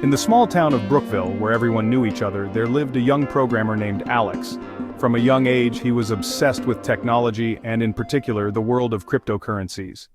In the small town of Brookville, where everyone knew each other, there lived a young programmer named Alex. From a young age, he was obsessed with technology and, in particular, the world of cryptocurrencies.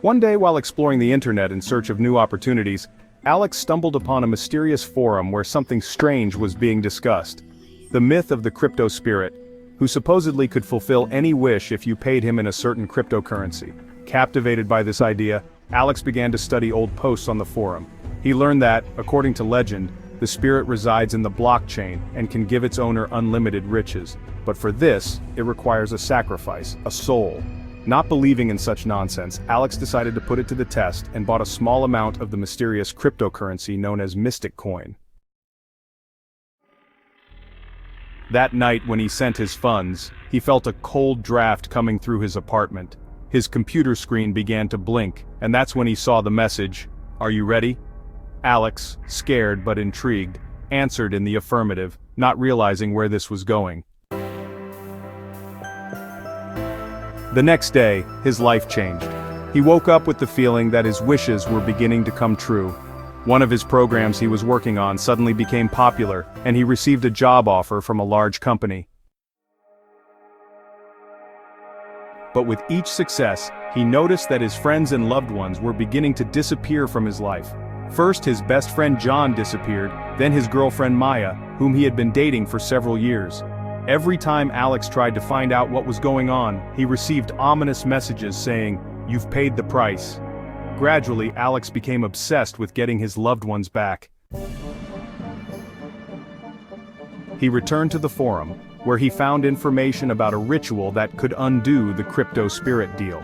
One day, while exploring the internet in search of new opportunities, Alex stumbled upon a mysterious forum where something strange was being discussed. The myth of the crypto spirit, who supposedly could fulfill any wish if you paid him in a certain cryptocurrency. Captivated by this idea, Alex began to study old posts on the forum. He learned that, according to legend, the spirit resides in the blockchain and can give its owner unlimited riches. But for this, it requires a sacrifice, a soul. Not believing in such nonsense, Alex decided to put it to the test and bought a small amount of the mysterious cryptocurrency known as Mystic Coin. That night when he sent his funds, he felt a cold draft coming through his apartment. His computer screen began to blink, and that's when he saw the message, "Are you ready?" Alex, scared but intrigued, answered in the affirmative, not realizing where this was going. The next day, his life changed. He woke up with the feeling that his wishes were beginning to come true. One of his programs he was working on suddenly became popular, and he received a job offer from a large company. But with each success, he noticed that his friends and loved ones were beginning to disappear from his life. First, his best friend John disappeared, then his girlfriend Maya, whom he had been dating for several years. Every time Alex tried to find out what was going on, he received ominous messages saying, "You've paid the price." Gradually, Alex became obsessed with getting his loved ones back. He returned to the forum, where he found information about a ritual that could undo the crypto spirit deal.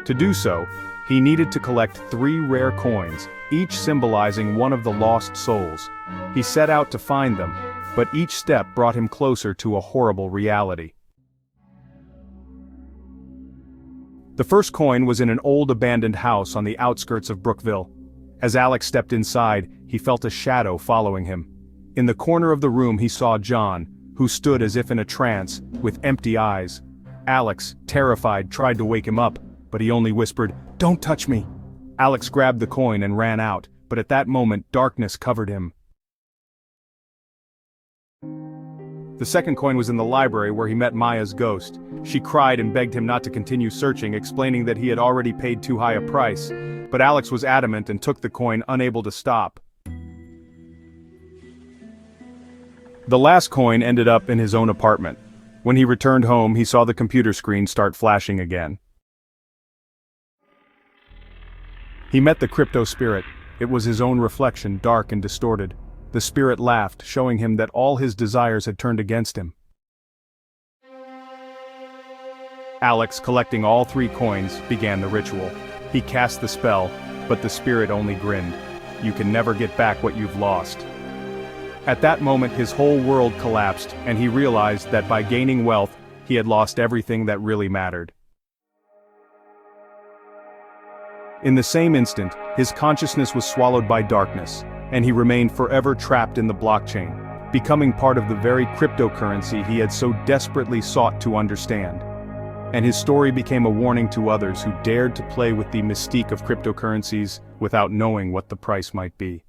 To do so, he needed to collect 3 rare coins, each symbolizing one of the lost souls. He set out to find them, but each step brought him closer to a horrible reality. The first coin was in an old abandoned house on the outskirts of Brookville. As Alex stepped inside, he felt a shadow following him. In the corner of the room he saw John, who stood as if in a trance, with empty eyes. Alex, terrified, tried to wake him up, but he only whispered, "Don't touch me." Alex grabbed the coin and ran out, but at that moment darkness covered him. The second coin was in the library where he met Maya's ghost. She cried and begged him not to continue searching, explaining that he had already paid too high a price. But Alex was adamant and took the coin, unable to stop. The last coin ended up in his own apartment. When he returned home, he saw the computer screen start flashing again. He met the crypto spirit. It was his own reflection, dark and distorted. The spirit laughed, showing him that all his desires had turned against him. Alex, collecting all 3 coins, began the ritual. He cast the spell, but the spirit only grinned. "You can never get back what you've lost." At that moment his whole world collapsed, and he realized that by gaining wealth, he had lost everything that really mattered. In the same instant, his consciousness was swallowed by darkness, and he remained forever trapped in the blockchain, becoming part of the very cryptocurrency he had so desperately sought to understand. And his story became a warning to others who dared to play with the mystique of cryptocurrencies without knowing what the price might be.